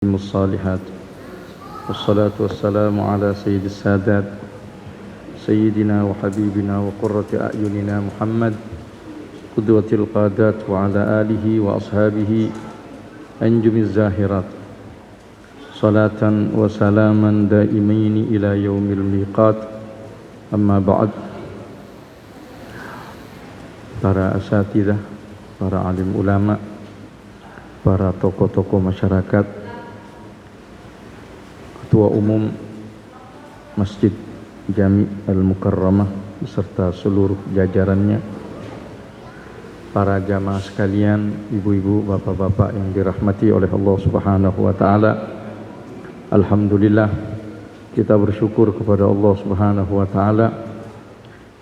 الصالحات والصلاة والسلام على سيد السادات سيدنا وحبيبنا وقرة أعيننا محمد قدوة القادات وعلى آله وأصحابه أنجم الزاهرات صلاة وسلاما دائمين إلى يوم الميقات. أما بعد. Para asatidzah, para alim ulama, para tokoh-tokoh masyarakat, Ketua Umum Masjid Jami Al-Mukarramah beserta seluruh jajarannya, para jamaah sekalian, ibu-ibu, bapak-bapak yang dirahmati oleh Allah Subhanahu wa taala. Alhamdulillah, kita bersyukur kepada Allah Subhanahu wa taala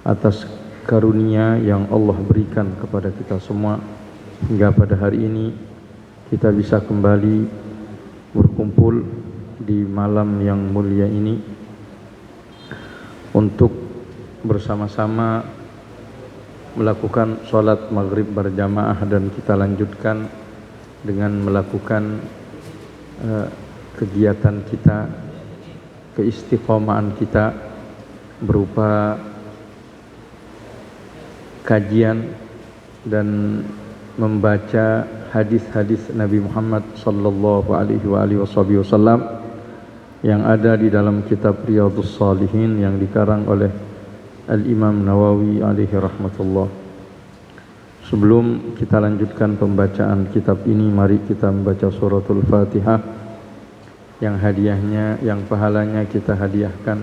atas karunia yang Allah berikan kepada kita semua hingga pada hari ini kita bisa kembali berkumpul di malam yang mulia ini untuk bersama-sama melakukan sholat maghrib berjamaah, dan kita lanjutkan dengan melakukan kegiatan kita, keistiqomahan kita berupa kajian dan membaca hadis-hadis Nabi Muhammad sallallahu alaihi wasallam yang ada di dalam kitab Riyadhus Shalihin yang dikarang oleh Al-Imam Nawawi alaihi rahmatullah. Sebelum kita lanjutkan pembacaan kitab ini, mari kita membaca suratul Fatihah yang hadiahnya, yang pahalanya kita hadiahkan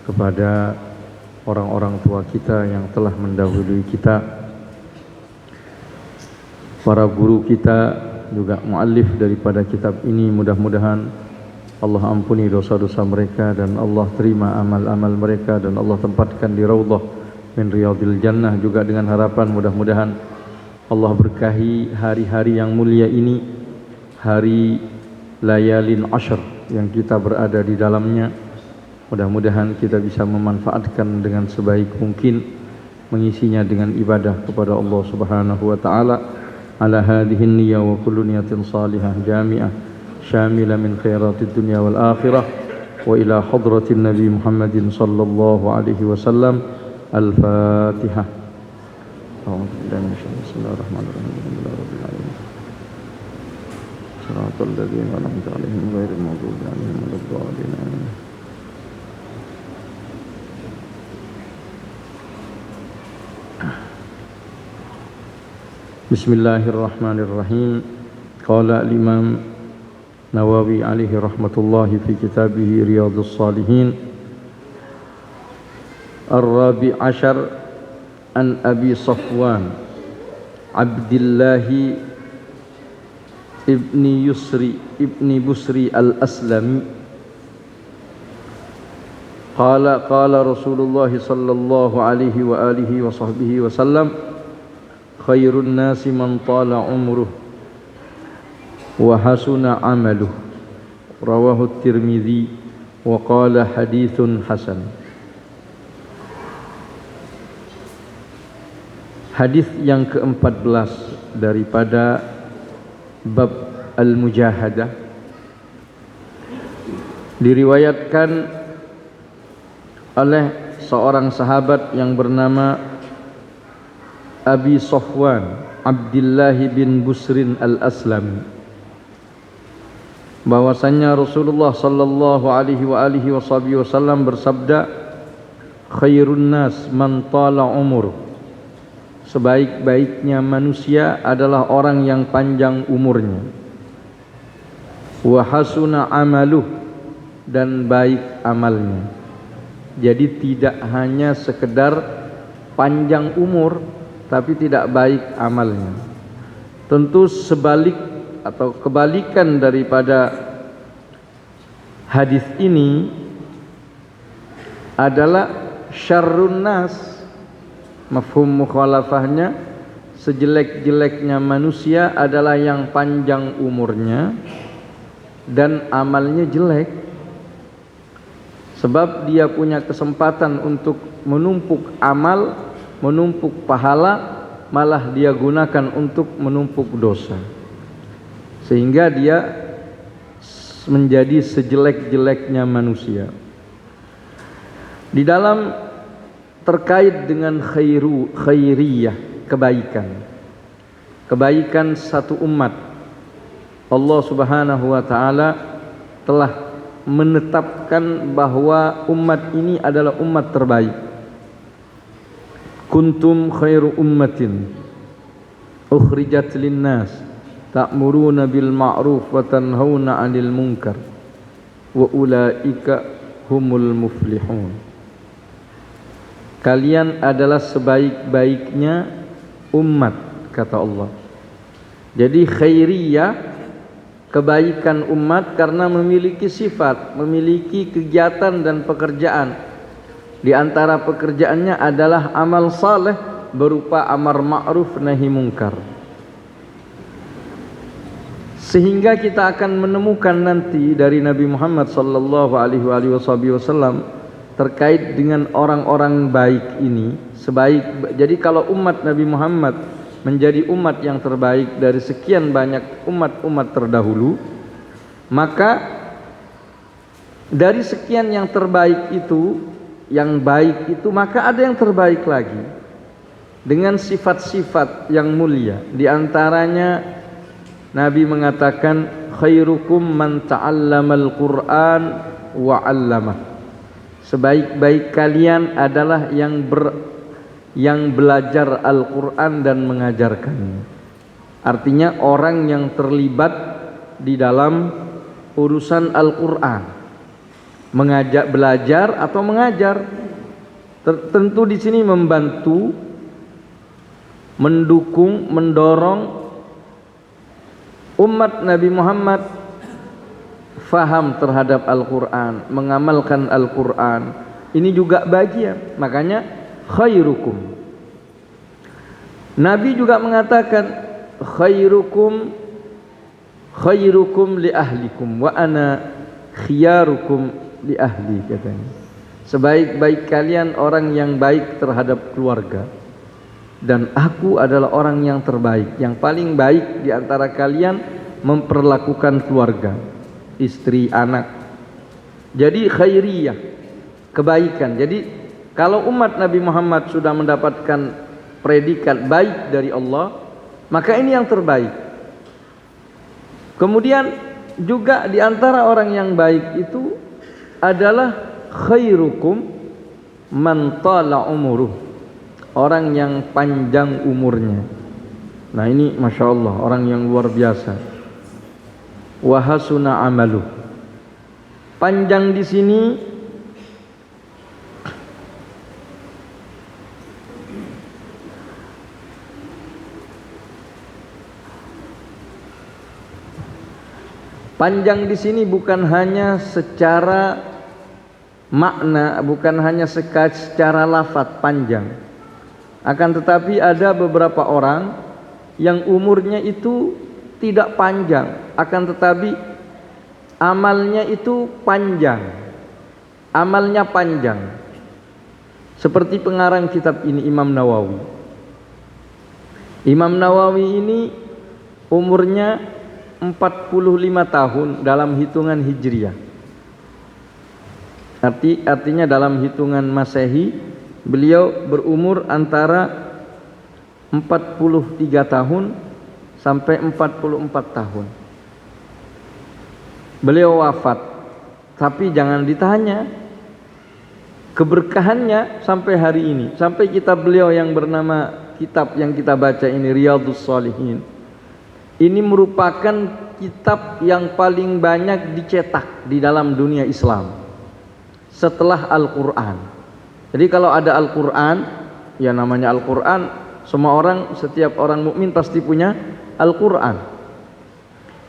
kepada orang-orang tua kita yang telah mendahului kita, para guru kita, juga muallif daripada kitab ini. Mudah-mudahan Allah ampuni dosa-dosa mereka dan Allah terima amal-amal mereka dan Allah tempatkan di raudhah min riyadil jannah, juga dengan harapan mudah-mudahan Allah berkahi hari-hari yang mulia ini, hari layalin ashr yang kita berada di dalamnya. Mudah-mudahan kita bisa memanfaatkan dengan sebaik mungkin, mengisinya dengan ibadah kepada Allah Subhanahu wa taala. Ala hadhihi niyyah wa kullu niyatin salihah jami'ah syamila min khairatid dunya wal akhirah wa ila hadratin Nabi Muhammadin sallallahu alaihi wasallam. Al-Fatihah. Bismillahirrahmanirrahim. Shiratal ladzina an'amta 'alaihim ghairil maghdubi 'alaihim waladdallin. Bismillahirrahmanirrahim. Qala al-Imam Nawawi alaihi rahmatullahi fi kitabih Riyadhus Shalihin. Ar-Rabi' Ashar an Abi Safwan Abdullah ibni Busri al-Aslami qala Rasulullah sallallahu alaihi wa alihi wa sahbihi wa sallam khairun nasi man tala umruh wa hasuna amaluh. Rawahu Tirmidzi wa qala hadithun hasan. Hadis yang ke-14 daripada bab al-mujahadah diriwayatkan oleh seorang sahabat yang bernama Abi Safwan Abdullah bin Busrin al-Aslami, bahwasanya Rasulullah sallallahu alaihi wasallam bersabda, khairun nas man tala umur, sebaik-baiknya manusia adalah orang yang panjang umurnya, wa hasuna amaluh, dan baik amalnya. Jadi tidak hanya sekedar panjang umur tapi tidak baik amalnya. Tentu sebalik atau kebalikan daripada hadis ini adalah syarrun nas. Mafhum mukhalafahnya, sejelek-jeleknya manusia adalah yang panjang umurnya dan amalnya jelek. Sebab dia punya kesempatan untuk menumpuk amal, menumpuk pahala, malah dia gunakan untuk menumpuk dosa. Sehingga dia menjadi sejelek-jeleknya manusia. Di dalam terkait dengan khairiyah, kebaikan satu umat, Allah Subhanahu wa taala telah menetapkan bahwa umat ini adalah umat terbaik. Kuntum khairu ummatin ukhrijat linnas ta'muruna bil ma'ruf wa tanhauna 'anil munkar wa ulaika humul muflihun. Kalian adalah sebaik-baiknya umat, kata Allah. Jadi khairiyah, kebaikan umat karena memiliki sifat, memiliki kegiatan dan pekerjaan. Di antara pekerjaannya adalah amal saleh berupa amar ma'ruf nahi munkar. Sehingga kita akan menemukan nanti dari Nabi Muhammad sallallahu alaihi wasallam terkait dengan orang-orang baik ini, jadi kalau umat Nabi Muhammad menjadi umat yang terbaik dari sekian banyak umat-umat terdahulu, maka dari sekian yang terbaik itu, yang baik itu, maka ada yang terbaik lagi dengan sifat-sifat yang mulia. Di antaranya Nabi mengatakan khairukum man ta'allamal Qur'an wa 'allamah. Sebaik-baik kalian adalah yang belajar Al-Quran dan mengajarkannya. Artinya orang yang terlibat di dalam urusan Al-Quran, belajar atau mengajar. Tentu di sini membantu, mendukung, mendorong umat Nabi Muhammad faham terhadap Al-Quran, mengamalkan Al-Quran. Ini juga bagian, makanya khairukum. Nabi juga mengatakan khairukum li ahlikum wa ana khiyarukum li ahli, katanya. Sebaik-baik kalian orang yang baik terhadap keluarga, dan aku adalah orang yang terbaik, yang paling baik di antara kalian memperlakukan keluarga, istri, anak. Jadi khairiyah, kebaikan. Jadi kalau umat Nabi Muhammad sudah mendapatkan predikat baik dari Allah, maka ini yang terbaik. Kemudian juga di antara orang yang baik itu adalah khairukum man tala umuruh, orang yang panjang umurnya. Nah ini Masya Allah, orang yang luar biasa. Wa hasuna amaluh. Panjang di sini bukan hanya secara makna, bukan hanya secara lafaz panjang. Akan tetapi ada beberapa orang yang umurnya itu tidak panjang, akan tetapi amalnya itu panjang. Amalnya panjang. Seperti pengarang kitab ini, Imam Nawawi. Imam Nawawi ini umurnya 45 tahun dalam hitungan Hijriah. Artinya dalam hitungan Masehi beliau berumur antara 43 tahun sampai 44 tahun. Beliau wafat, tapi jangan ditanya keberkahannya sampai hari ini, sampai kitab beliau yang bernama, kitab yang kita baca ini, Riyadhus Shalihin, ini merupakan kitab yang paling banyak dicetak di dalam dunia Islam setelah Al-Quran. Jadi kalau ada Al-Quran, ya namanya Al-Quran, setiap orang mukmin pasti punya Al-Quran.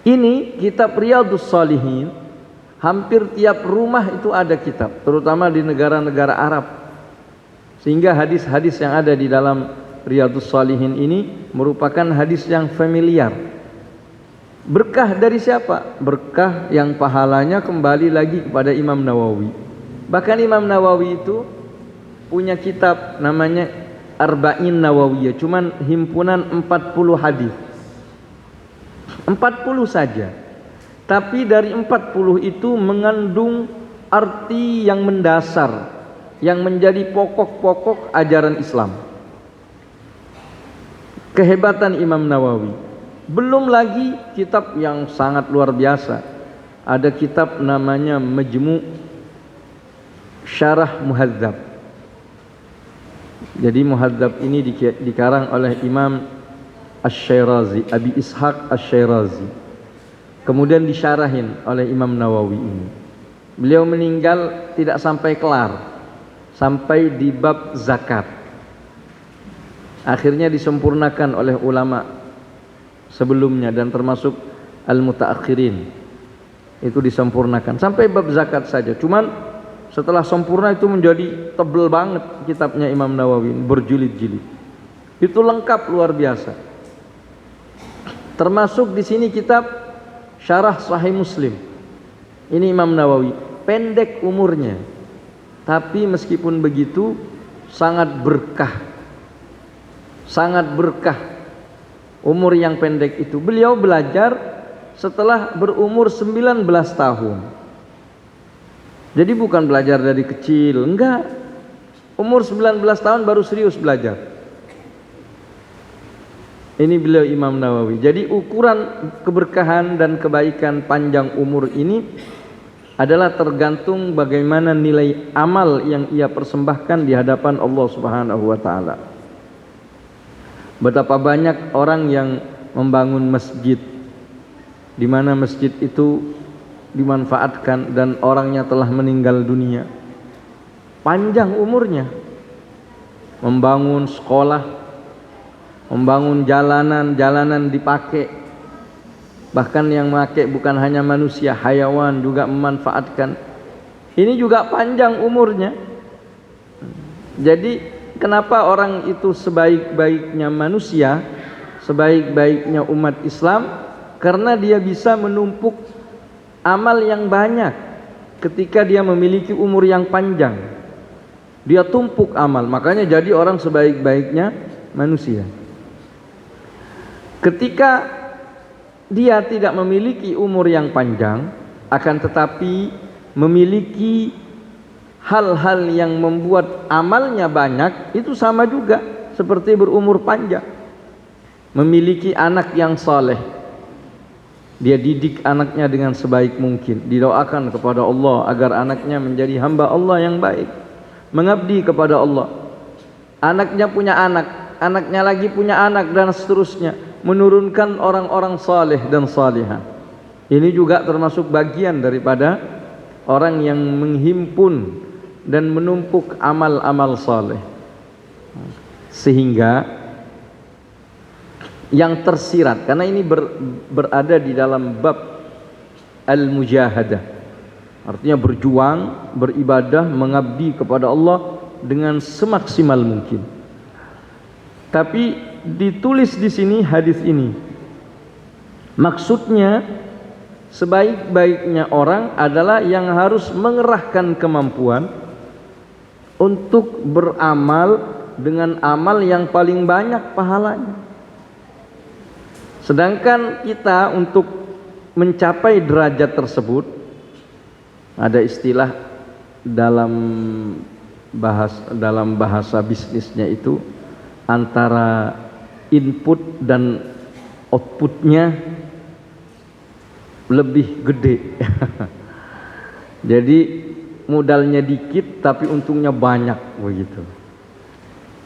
Ini kitab Riyadhus Shalihin, hampir tiap rumah itu ada kitab, terutama di negara-negara Arab. Sehingga hadis-hadis yang ada di dalam Riyadhus Shalihin ini merupakan hadis yang familiar. Berkah dari siapa? Berkah yang pahalanya kembali lagi kepada Imam Nawawi. Bahkan Imam Nawawi itu punya kitab namanya Arba'in Nawawiyah, cuman himpunan 40 hadis. 40 saja. Tapi dari 40 itu mengandung arti yang mendasar, yang menjadi pokok-pokok ajaran Islam. Kehebatan Imam Nawawi. Belum lagi kitab yang sangat luar biasa. Ada kitab namanya Majmu' Syarah Muhadzab. Jadi Muhadzab ini dikarang oleh Imam Asy-Syairazi, Abi Ishaq Asy-Syairazi. Kemudian disyarahin oleh Imam Nawawi ini. Beliau meninggal tidak sampai kelar, sampai di bab zakat. Akhirnya disempurnakan oleh ulama sebelumnya dan termasuk al-mutaakhirin. Itu disempurnakan sampai bab zakat saja. Cuman setelah sempurna itu menjadi tebel banget kitabnya Imam Nawawi, berjilid-jilid. Itu lengkap luar biasa. Termasuk di sini kitab Syarah Sahih Muslim. Ini Imam Nawawi, pendek umurnya, tapi meskipun begitu sangat berkah. Sangat berkah umur yang pendek itu. Beliau belajar setelah berumur 19 tahun. Jadi bukan belajar dari kecil, enggak. Umur 19 tahun baru serius belajar. Ini beliau Imam Nawawi. Jadi ukuran keberkahan dan kebaikan panjang umur ini adalah tergantung bagaimana nilai amal yang ia persembahkan di hadapan Allah Subhanahu wa taala. Betapa banyak orang yang membangun masjid, di mana masjid itu dimanfaatkan dan orangnya telah meninggal dunia. Panjang umurnya. Membangun sekolah, membangun jalanan dipakai. Bahkan yang memakai bukan hanya manusia, hayawan juga memanfaatkan. Ini juga panjang umurnya. Jadi kenapa orang itu sebaik-baiknya manusia, sebaik-baiknya umat Islam? Karena dia bisa menumpuk amal yang banyak ketika dia memiliki umur yang panjang. Dia tumpuk amal, makanya jadi orang sebaik-baiknya manusia. Ketika dia tidak memiliki umur yang panjang, akan tetapi memiliki hal-hal yang membuat amalnya banyak, itu sama juga seperti berumur panjang. Memiliki anak yang saleh, dia didik anaknya dengan sebaik mungkin, didoakan kepada Allah agar anaknya menjadi hamba Allah yang baik, mengabdi kepada Allah. Anaknya punya anak, anaknya lagi punya anak, dan seterusnya, menurunkan orang-orang saleh dan salihah. Ini juga termasuk bagian daripada orang yang menghimpun dan menumpuk amal-amal saleh, sehingga yang tersirat, karena ini berada di dalam bab al-mujahadah, artinya berjuang, beribadah, mengabdi kepada Allah dengan semaksimal mungkin. Tapi ditulis di sini hadis ini, maksudnya sebaik-baiknya orang adalah yang harus mengerahkan kemampuan untuk beramal dengan amal yang paling banyak pahalanya. Sedangkan kita untuk mencapai derajat tersebut, ada istilah dalam bahasa bisnisnya itu, antara input dan outputnya lebih gede. Jadi modalnya dikit tapi untungnya banyak, begitu.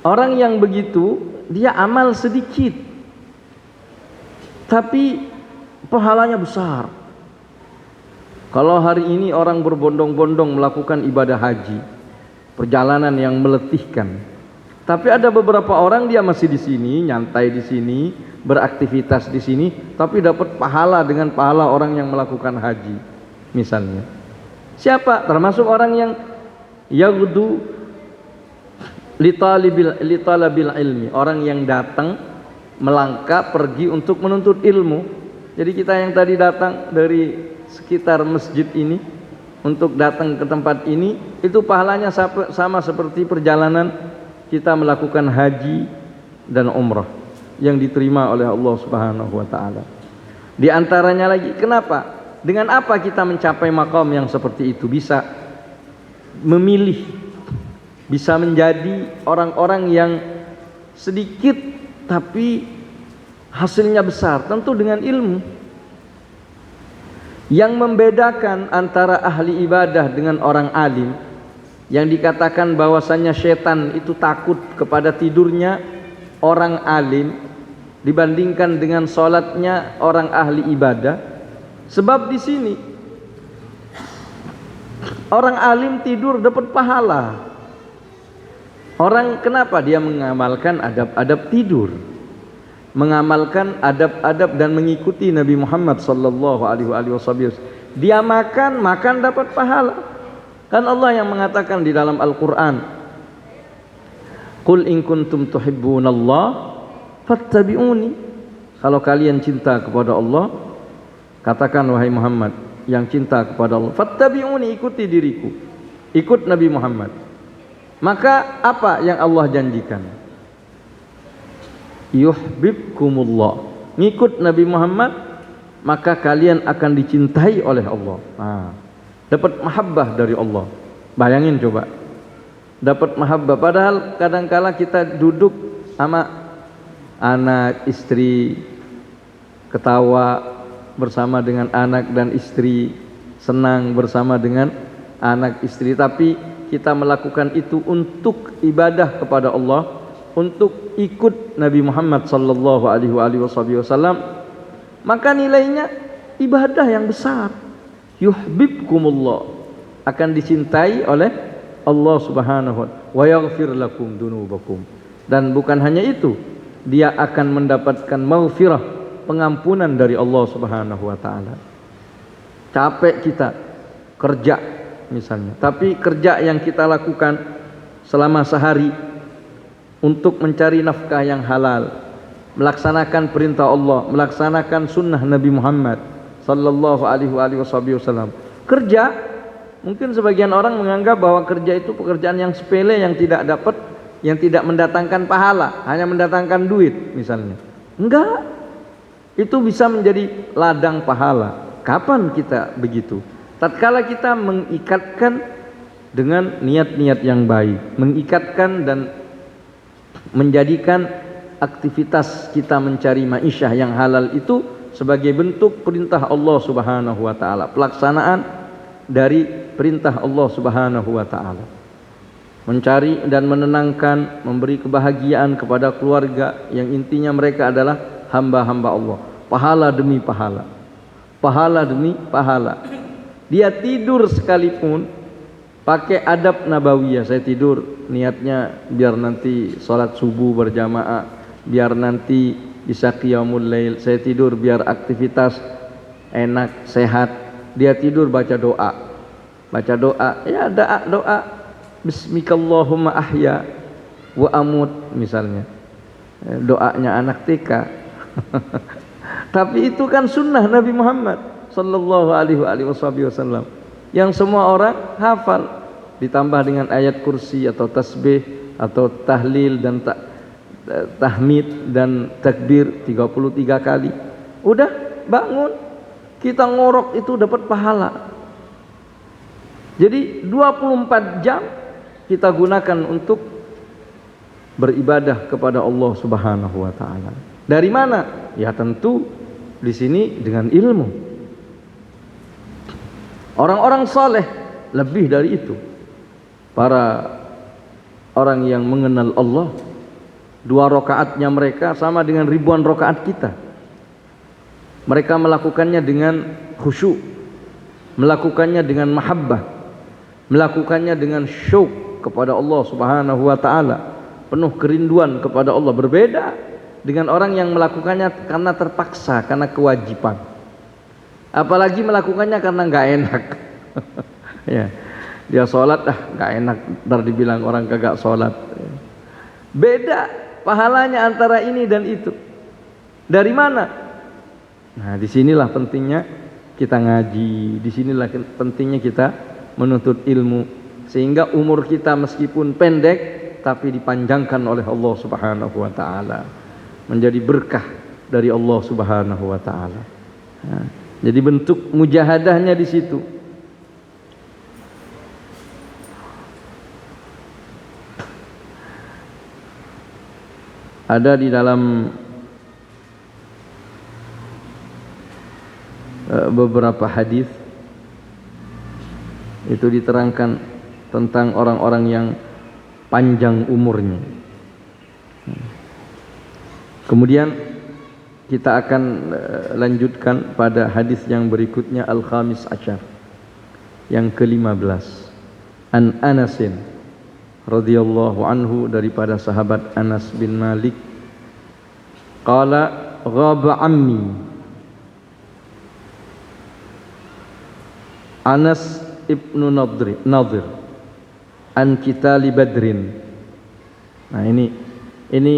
Orang yang begitu, dia amal sedikit tapi pahalanya besar. Kalau hari ini orang berbondong-bondong melakukan ibadah haji, perjalanan yang meletihkan, tapi ada beberapa orang dia masih di sini, nyantai di sini, beraktivitas di sini, tapi dapat pahala dengan pahala orang yang melakukan haji, misalnya. Siapa? Termasuk orang yang yaghdu litalabil ilmi, orang yang datang melangkah pergi untuk menuntut ilmu. Jadi kita yang tadi datang dari sekitar masjid ini untuk datang ke tempat ini, itu pahalanya sama seperti perjalanan kita melakukan haji dan umrah yang diterima oleh Allah Subhanahu wa taala. Di antaranya lagi, kenapa? Dengan apa kita mencapai maqam yang seperti itu? Bisa memilih, bisa menjadi orang-orang yang sedikit tapi hasilnya besar, tentu dengan ilmu. Yang membedakan antara ahli ibadah dengan orang alim, yang dikatakan bahwasannya setan itu takut kepada tidurnya orang alim dibandingkan dengan sholatnya orang ahli ibadah. Sebab di sini orang alim tidur dapat pahala. Orang kenapa dia mengamalkan adab-adab tidur, mengamalkan adab-adab dan mengikuti Nabi Muhammad sallallahu alaihi wasallam. Dia makan dapat pahala. Kan Allah yang mengatakan di dalam Al-Qur'an, "Qul in kuntum tuhibbunallah fattabi'uni." Kalau kalian cinta kepada Allah, katakan wahai Muhammad yang cinta kepada Allah, fattabi'uni, ikuti diriku, ikut Nabi Muhammad. Maka apa yang Allah janjikan? Yuhibbukumullah. Ngikut Nabi Muhammad, maka kalian akan dicintai oleh Allah. Dapat mahabbah dari Allah. Bayangin coba, dapat mahabbah. Padahal kadangkala kita duduk sama anak istri, ketawa bersama dengan anak dan istri, senang bersama dengan anak istri, tapi kita melakukan itu untuk ibadah kepada Allah, untuk ikut Nabi Muhammad sallallahu alaihi wasallam, maka nilainya ibadah yang besar. Yuhibbukumullah, akan dicintai oleh Allah Subhanahu wa yaghfir lakum dunubakum. Dan bukan hanya itu, dia akan mendapatkan maghfirah, pengampunan dari Allah Subhanahu wa taala. Capek kita kerja misalnya, tapi kerja yang kita lakukan selama sehari untuk mencari nafkah yang halal, melaksanakan perintah Allah, melaksanakan sunnah Nabi Muhammad sallallahu alaihi wasallam. Kerja, mungkin sebagian orang menganggap bahwa kerja itu pekerjaan yang sepele, yang tidak mendatangkan pahala, hanya mendatangkan duit misalnya. Enggak, itu bisa menjadi ladang pahala. Kapan kita begitu? Tatkala kita mengikatkan dengan niat-niat yang baik, mengikatkan dan menjadikan aktivitas kita mencari ma'isyah yang halal itu sebagai bentuk perintah Allah Subhanahu wa taala, pelaksanaan dari perintah Allah Subhanahu wa taala. Mencari dan menenangkan, memberi kebahagiaan kepada keluarga yang intinya mereka adalah hamba-hamba Allah. Pahala demi pahala, pahala demi pahala. Dia tidur sekalipun pakai adab nabawiyah. Saya tidur niatnya biar nanti sholat subuh berjamaah, biar nanti bisa qiyamul lail. Saya tidur biar aktivitas enak, sehat. Dia tidur baca doa, ya doa bismikallahumma ahya wa amut misalnya, doanya anak TK. Tapi itu kan sunnah Nabi Muhammad sallallahu alaihi wasallam yang semua orang hafal, ditambah dengan ayat kursi atau tasbih atau tahlil dan tahmid dan takbir 33 kali. Udah bangun, kita ngorok itu dapat pahala. Jadi 24 jam kita gunakan untuk beribadah kepada Allah Subhanahu wa taala. Dari mana? Ya tentu di sini dengan ilmu. Orang-orang saleh lebih dari itu. Para orang yang mengenal Allah, 2 rakaatnya mereka sama dengan ribuan rakaat kita. Mereka melakukannya dengan khusyuk, melakukannya dengan mahabbah, melakukannya dengan syauq kepada Allah Subhanahu wa taala, penuh kerinduan kepada Allah. Berbeda dengan orang yang melakukannya karena terpaksa, karena kewajiban. Apalagi melakukannya karena nggak enak. Ya, dia sholat nggak enak, ntar dibilang orang kagak sholat. Beda pahalanya antara ini dan itu. Dari mana? Nah, disinilah pentingnya kita ngaji, disinilah pentingnya kita menuntut ilmu, sehingga umur kita meskipun pendek tapi dipanjangkan oleh Allah Subhanahu wa taala, menjadi berkah dari Allah Subhanahu wa taala. Nah, Jadi bentuk mujahadahnya di situ. Ada di dalam beberapa hadis itu diterangkan tentang orang-orang yang panjang umurnya. Kemudian kita akan lanjutkan pada hadis yang berikutnya, al-khamis asyar, yang ke-15. An Anasin radhiyallahu anhu, daripada sahabat Anas bin Malik, qala ghaba ammi Anas ibnu Nadir an qitali Badrin. Nah, ini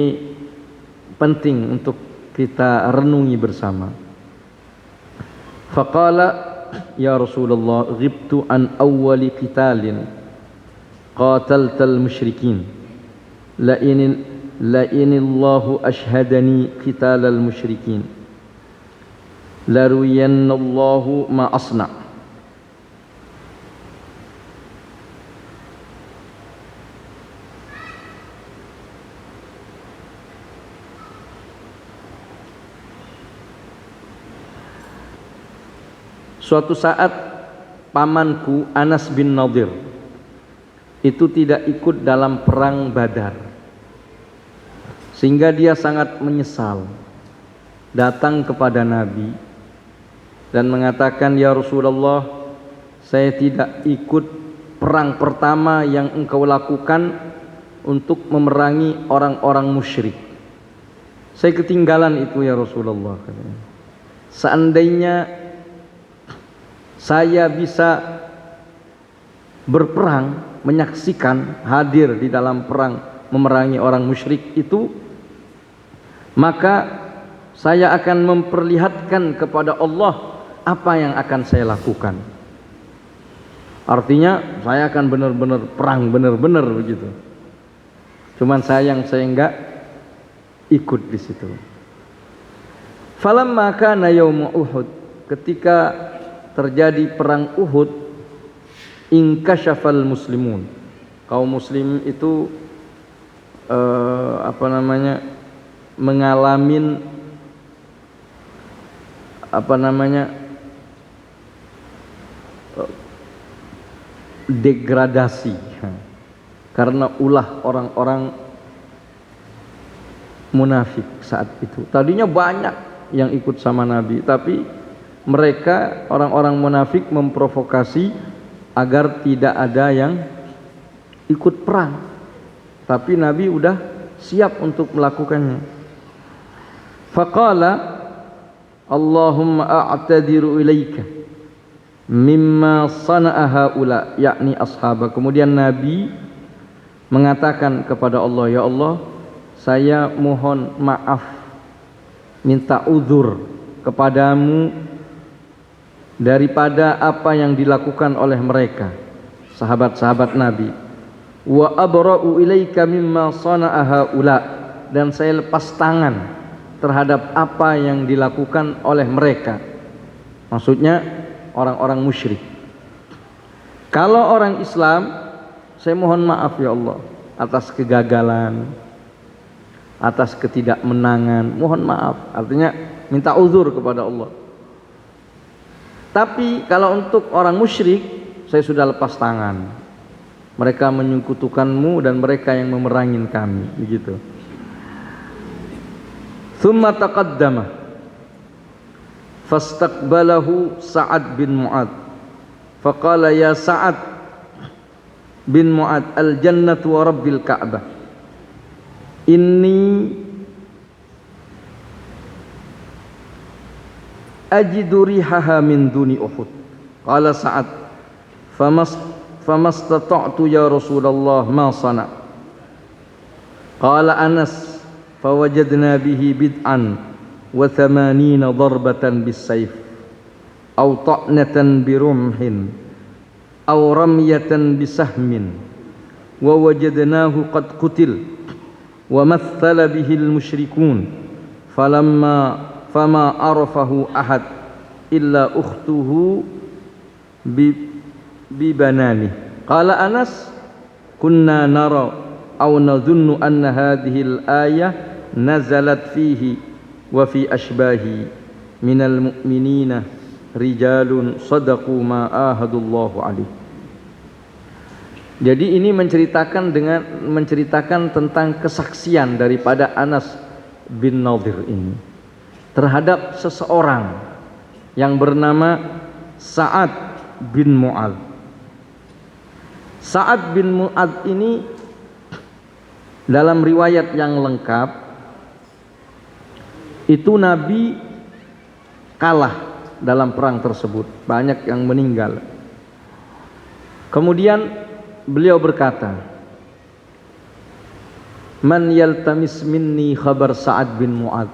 penting untuk kita renungi bersama. Faqala ya Rasulullah, ghibtu an awwali qitalin qataltal musyrikin la inillahu ashhadani qitalal musyrikin la ruyanallahu ma asna'. Suatu saat pamanku Anas bin Nadir itu tidak ikut dalam perang Badar, sehingga dia sangat menyesal, datang kepada Nabi dan mengatakan, ya Rasulullah, saya tidak ikut perang pertama yang engkau lakukan untuk memerangi orang-orang musyrik. Saya ketinggalan itu ya Rasulullah. Seandainya saya bisa berperang, menyaksikan, hadir di dalam perang memerangi orang musyrik itu, maka saya akan memperlihatkan kepada Allah apa yang akan saya lakukan. Artinya saya akan benar-benar perang, benar-benar begitu. Cuman sayang saya enggak ikut di situ. Falamma kana yaum Uhud, ketika terjadi perang Uhud, inkashafal muslimun, kaum muslim itu mengalami degradasi karena ulah orang-orang munafik saat itu. Tadinya banyak yang ikut sama Nabi, tapi mereka orang-orang munafik memprovokasi agar tidak ada yang ikut perang. Tapi Nabi udah siap untuk melakukannya. Faqala Allahumma a'tadiru ilaika mimma sana'a haula, yakni ashab. Kemudian Nabi mengatakan kepada Allah, ya Allah, saya mohon maaf, minta uzur kepadamu daripada apa yang dilakukan oleh mereka, sahabat-sahabat Nabi. Wa abra'u ilaika mimma sana'a haula, dan saya lepas tangan terhadap apa yang dilakukan oleh mereka, maksudnya orang-orang musyrik. Kalau orang Islam, saya mohon maaf ya Allah atas kegagalan, atas ketidakmenangan, mohon maaf, artinya minta uzur kepada Allah. Tapi kalau untuk orang musyrik, saya sudah lepas tangan. Mereka menyekutukanmu dan mereka yang memerangin kami, begitu. Thumma taqaddama fastaqbalahu Sa'ad bin Mu'ad faqala ya Sa'ad bin Mu'ad, al jannatu wa rabbil Ka'bah inni ajidu rihaha min duni Uhud. Qala Sa'ad famastata'tu ya Rasulullah ma sana'. Qala Anas fawajadna bihi bid'an wa thamanina darbatan bis-sayf aw ta'natan birumhin aw ramyatan bisahmin wa wajadnahu qad qutil wa mathala bihi al-musyrikun fama arafahu ahad illa ukhtuhu bi banani. Qala Anas, kunna nara aw nadhunnu anna hadhihi al-ayah nazalat fihi wa fi ashbahi minal mu'minina rijalun sadaqu ma ahadullahu alaihi. Jadi ini menceritakan tentang kesaksian daripada Anas bin Nadhir ini terhadap seseorang yang bernama Sa'ad bin Mu'adz. Sa'ad bin Mu'adz ini dalam riwayat yang lengkap itu Nabi kalah dalam perang tersebut, banyak yang meninggal. Kemudian beliau berkata, man yaltamis minni khabar Sa'ad bin Mu'adz,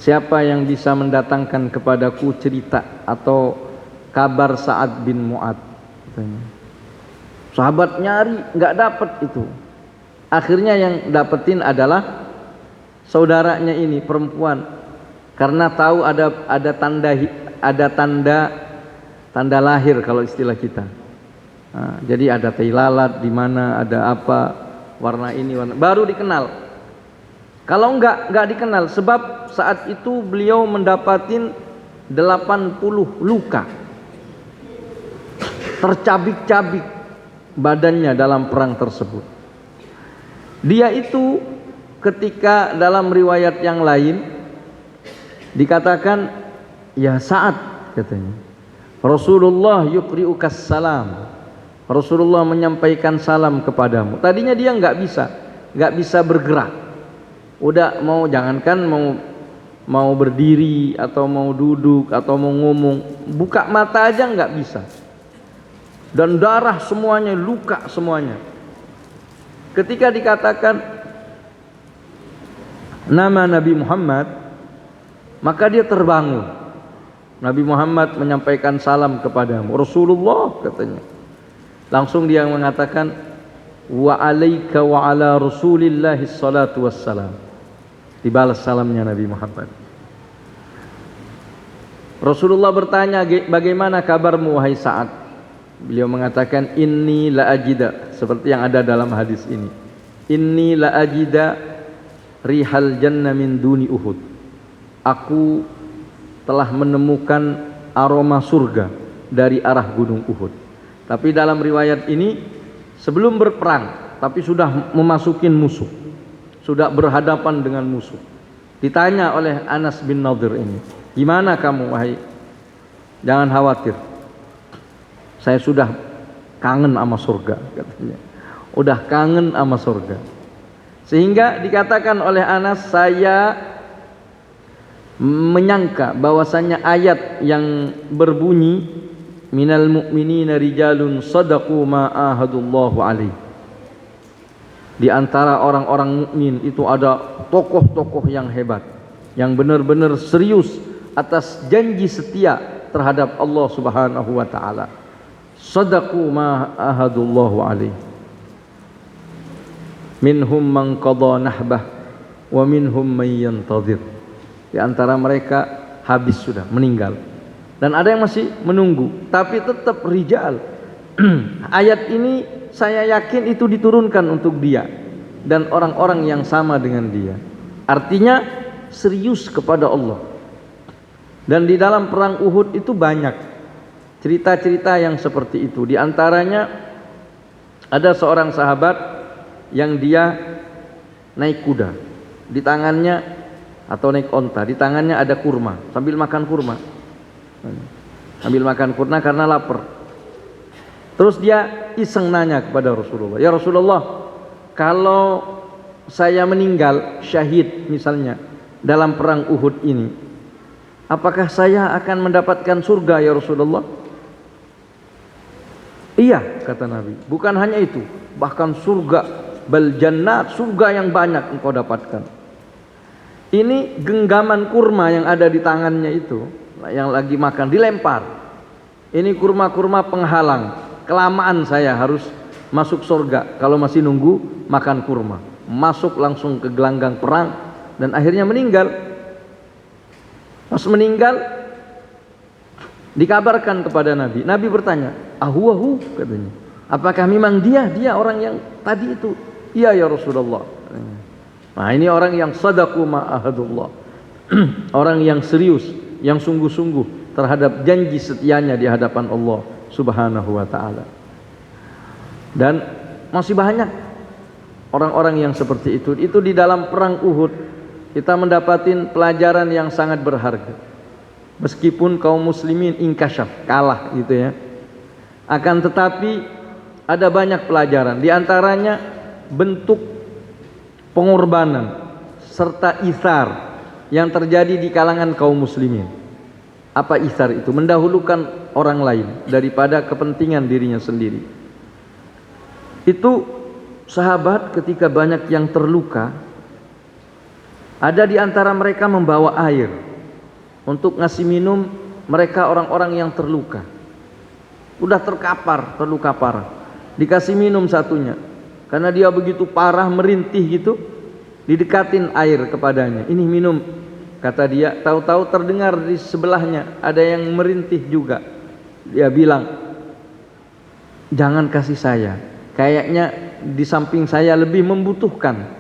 siapa yang bisa mendatangkan kepadaku cerita atau kabar Sa'ad bin Mu'adz. Sahabat nyari nggak dapat itu. Akhirnya yang dapetin adalah saudaranya ini perempuan, karena tahu ada tanda lahir kalau istilah kita. Nah, jadi ada tai lalat di mana, ada apa, warna ini, warna baru dikenal. Kalau enggak dikenal, sebab saat itu beliau mendapatin 80 luka, tercabik-cabik badannya dalam perang tersebut. Dia itu ketika dalam riwayat yang lain dikatakan, ya Sa'ad, katanya, Rasulullah yuqri'ukas salam, Rasulullah menyampaikan salam kepadamu. Tadinya dia nggak bisa bergerak. Udah jangankan mau berdiri atau mau duduk atau mau ngomong, buka mata aja nggak bisa. Dan darah semuanya, luka semuanya. Ketika dikatakan nama Nabi Muhammad, maka dia terbangun. Nabi Muhammad menyampaikan salam kepadamu, Rasulullah, katanya. Langsung dia mengatakan, wa alaika wa ala rasulillahi salatu wassalam. Dibalas salamnya Nabi Muhammad. Rasulullah bertanya, bagaimana kabarmu wahai Sa'ad? Beliau mengatakan, inni la ajida, seperti yang ada dalam hadis ini. Inni la ajida rihal jannah min duni Uhud. Aku telah menemukan aroma surga dari arah gunung Uhud. Tapi dalam riwayat ini sebelum berperang, tapi sudah memasukin musuh, sudah berhadapan dengan musuh. Ditanya oleh Anas bin Nadhir ini, gimana kamu wahai? Jangan khawatir, saya sudah kangen sama surga, katanya. Udah kangen sama surga. Sehingga dikatakan oleh Anas, saya menyangka bahwasanya ayat yang berbunyi minal mu'minina rijalun sadaqu ma ahadullahu alaihi, di antara orang-orang mukmin itu ada tokoh-tokoh yang hebat, yang benar-benar serius atas janji setia terhadap Allah Subhanahu wa taala. Sadaqu ma ahadullahu alaihi. Minhum man qada nahbah wa minhum man yantadhir. Di antara mereka habis sudah, meninggal. Dan ada yang masih menunggu, tapi tetap rijal. Ayat ini saya yakin itu diturunkan untuk dia dan orang-orang yang sama dengan dia. Artinya serius kepada Allah. Dan di dalam perang Uhud itu banyak cerita-cerita yang seperti itu. Di antaranya ada seorang sahabat yang dia naik kuda, di tangannya atau naik onta, di tangannya ada kurma, sambil makan kurma. Sambil makan kurma karena lapar. Terus dia iseng nanya kepada Rasulullah, ya Rasulullah, kalau saya meninggal syahid misalnya dalam perang Uhud ini, apakah saya akan mendapatkan surga ya Rasulullah? Iya, kata Nabi, bukan hanya itu, bahkan surga, bal jannat, surga yang banyak engkau dapatkan. Ini genggaman kurma yang ada di tangannya itu, yang lagi makan, dilempar. Ini kurma-kurma penghalang, kelamaan saya harus masuk surga kalau masih nunggu makan kurma. Masuk langsung ke gelanggang perang dan akhirnya meninggal. Pas meninggal Dikabarkan kepada Nabi. Nabi bertanya, ahuwahu, katanya. Apakah memang dia orang yang tadi itu? Iya ya Rasulullah. Nah, ini orang yang sadaqu ma'ahadullah. Orang yang serius, yang sungguh-sungguh terhadap janji setianya di hadapan Allah Subhanahu wa taala. Dan masih banyak orang-orang yang seperti itu. Itu di dalam perang Uhud kita mendapatin pelajaran yang sangat berharga. Meskipun kaum muslimin ingkasyaf, kalah gitu ya. Akan tetapi ada banyak pelajaran. Di antaranya bentuk pengorbanan serta itsar yang terjadi di kalangan kaum muslimin. Apa itsar itu? Mendahulukan orang lain daripada kepentingan dirinya sendiri. Itu sahabat ketika banyak yang terluka, ada di antara mereka membawa air untuk ngasih minum mereka orang-orang yang terluka. Udah terkapar, terluka parah. Dikasih minum satunya. Karena dia begitu parah, merintih gitu, didekatin air kepadanya. Ini minum, kata dia. Tahu-tahu terdengar di sebelahnya ada yang merintih juga. Dia bilang, jangan kasih saya. Kayaknya di samping saya lebih membutuhkan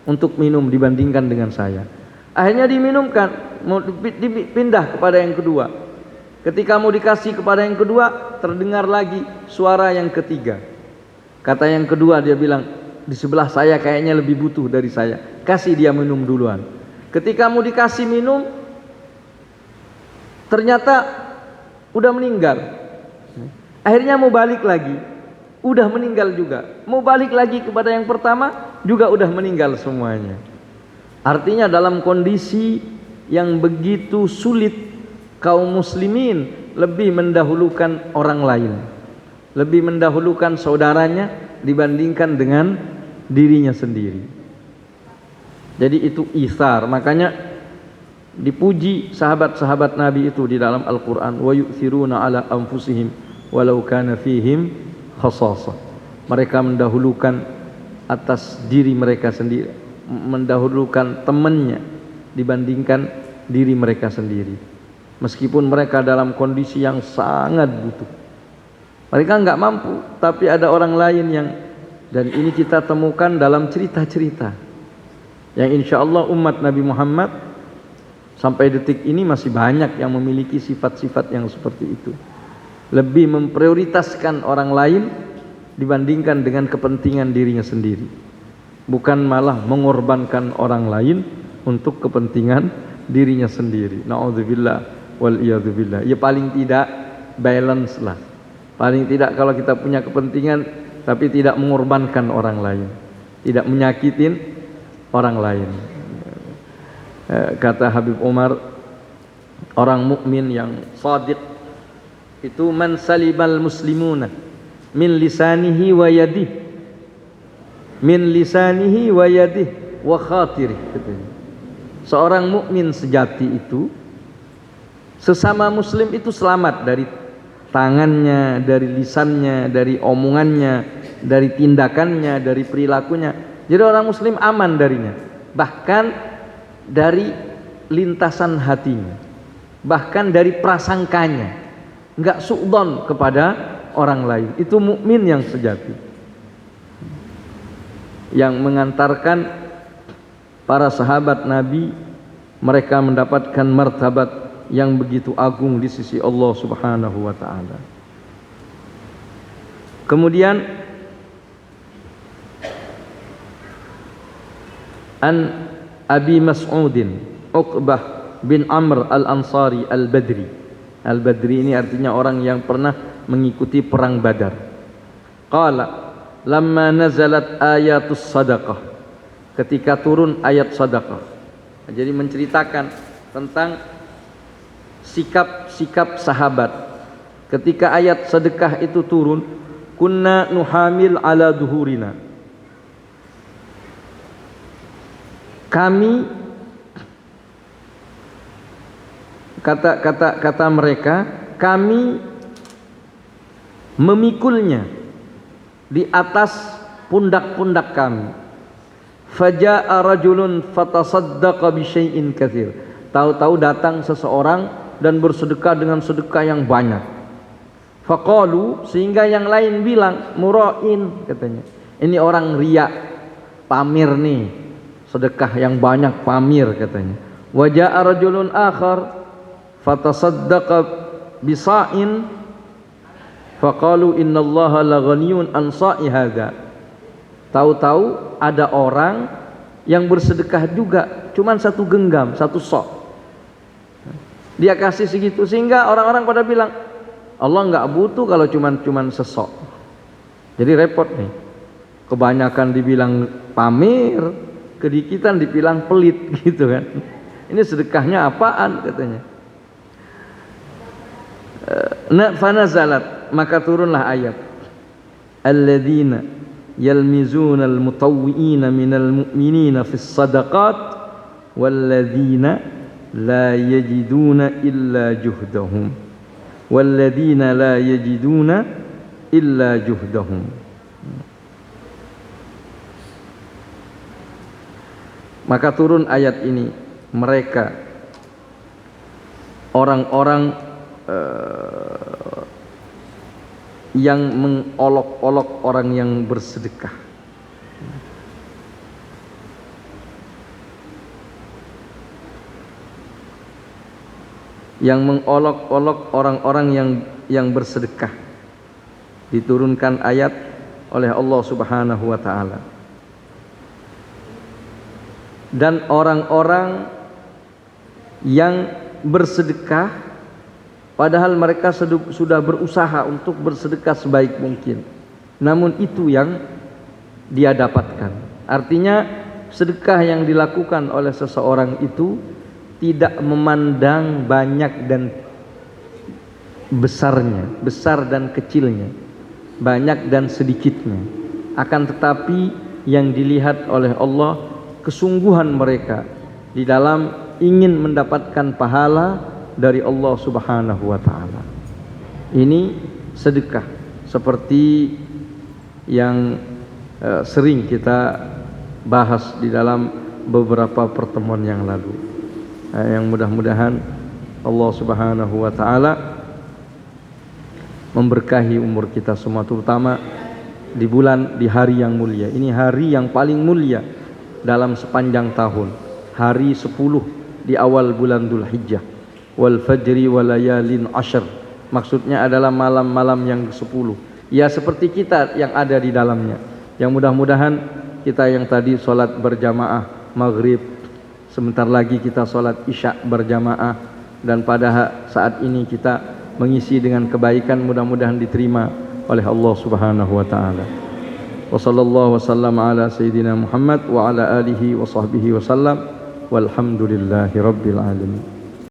untuk minum dibandingkan dengan saya. Akhirnya diminumkan, mau dipindah kepada yang kedua. Ketika mau dikasih kepada yang kedua, terdengar lagi suara yang ketiga. Kata yang kedua, dia bilang, di sebelah saya kayaknya lebih butuh dari saya. Kasih dia minum duluan. Ketika mau dikasih minum, ternyata udah meninggal. Akhirnya mau balik lagi, udah meninggal juga. Mau balik lagi kepada yang pertama, juga udah meninggal semuanya. Artinya dalam kondisi yang begitu sulit, kaum muslimin lebih mendahulukan orang lain, lebih mendahulukan saudaranya dibandingkan dengan dirinya sendiri. Jadi itu itsar. Makanya dipuji sahabat-sahabat Nabi itu di dalam Al-Quran, wa yu'thiruna ala anfusihim walau kana fihim khasasah. Mereka mendahulukan atas diri mereka sendiri, mendahulukan temannya dibandingkan diri mereka sendiri, meskipun mereka dalam kondisi yang sangat butuh. Mereka enggak mampu, tapi ada orang lain yang, dan ini kita temukan dalam cerita-cerita yang insya Allah umat Nabi Muhammad sampai detik ini masih banyak yang memiliki sifat-sifat yang seperti itu, lebih memprioritaskan orang lain dibandingkan dengan kepentingan dirinya sendiri, bukan malah mengorbankan orang lain untuk kepentingan dirinya sendiri. Na'udzubillah wal iyadzubillah. Ya paling tidak balance lah. Paling tidak kalau kita punya kepentingan tapi tidak mengorbankan orang lain, tidak menyakitin orang lain. Kata Habib Umar, orang mukmin yang shadiq itu man salibal muslimuna min lisanihi wa yadihi, min lisanihi wa yadihi wa khatirih. Seorang mukmin sejati itu, sesama muslim itu selamat dari tangannya, dari lisannya, dari omongannya, dari tindakannya, dari perilakunya. Jadi orang muslim aman darinya, bahkan dari lintasan hatinya, bahkan dari prasangkanya, enggak suudzon kepada orang lain. Itu mukmin yang sejati, yang mengantarkan para sahabat Nabi, mereka mendapatkan martabat yang begitu agung di sisi Allah Subhanahu wa taala. Kemudian an Abi Mas'udin Uqbah bin Amr al-Ansari al-Badri. Al-Badri ini artinya orang yang pernah mengikuti perang Badar. Qala lamma nazalat ayatus sadaqah, ketika turun ayat sadaqah. Jadi menceritakan tentang sikap-sikap sahabat ketika ayat sedekah itu turun. Kunna nuhamil ala duhurina, kami, kata mereka, kami memikulnya di atas pundak-pundak kami. Faja'a rajulun fatasaddaqa bi syai'in katsir. Tahu-tahu datang seseorang dan bersedekah dengan sedekah yang banyak. Faqalu, sehingga yang lain bilang, mura'in, katanya, ini orang riya, pamir nih, sedekah yang banyak, pamir, katanya. Wa ja'a rajulun akhar fatasaddaqa bisa'in faqalu innallaha laghaniyun an sa'i hadza. Tahu-tahu ada orang yang bersedekah juga, cuman satu genggam, satu sok, dia kasih segitu, sehingga orang-orang pada bilang, Allah nggak butuh kalau cuman sesok. Jadi repot nih, kebanyakan dibilang pamir, kedikitan dibilang pelit gitu kan. Ini sedekahnya apaan katanya. Fanazalat, maka turunlah ayat, alladzina yalmizuna almutawwi'ina minal mu'minina fis sadaqat walladzina la yajiduna illa juhdahum walladzina la yajiduna illa juhdahum. Maka turun ayat ini, mereka orang-orang yang mengolok-olok orang yang bersedekah, yang mengolok-olok orang-orang yang bersedekah. Diturunkan ayat oleh Allah Subhanahu wa taala. Dan orang-orang yang bersedekah padahal mereka sudah berusaha untuk bersedekah sebaik mungkin, namun itu yang dia dapatkan. Artinya sedekah yang dilakukan oleh seseorang itu tidak memandang banyak dan besarnya, besar dan kecilnya, banyak dan sedikitnya. Akan tetapi yang dilihat oleh Allah kesungguhan mereka di dalam ingin mendapatkan pahala dari Allah Subhanahu wa taala. Ini sedekah seperti yang sering kita bahas di dalam beberapa pertemuan yang lalu. Yang mudah-mudahan Allah Subhanahu wa taala memberkahi umur kita semua, terutama di hari yang mulia. Ini hari yang paling mulia dalam sepanjang tahun, hari 10 di awal bulan Dzulhijjah. Wal fajri walayalin ashr, maksudnya adalah malam-malam yang ke-10. Ya seperti kita yang ada di dalamnya. Yang mudah-mudahan kita yang tadi sholat berjamaah maghrib, sebentar lagi kita sholat isya berjamaah, dan pada saat ini kita mengisi dengan kebaikan, mudah-mudahan diterima oleh Allah Subhanahu wa taala. Wa sallallahu wasallam ala sayyidina Muhammad wa ala alihi wa sahbihi wasallam walhamdulillahi rabbil alamin.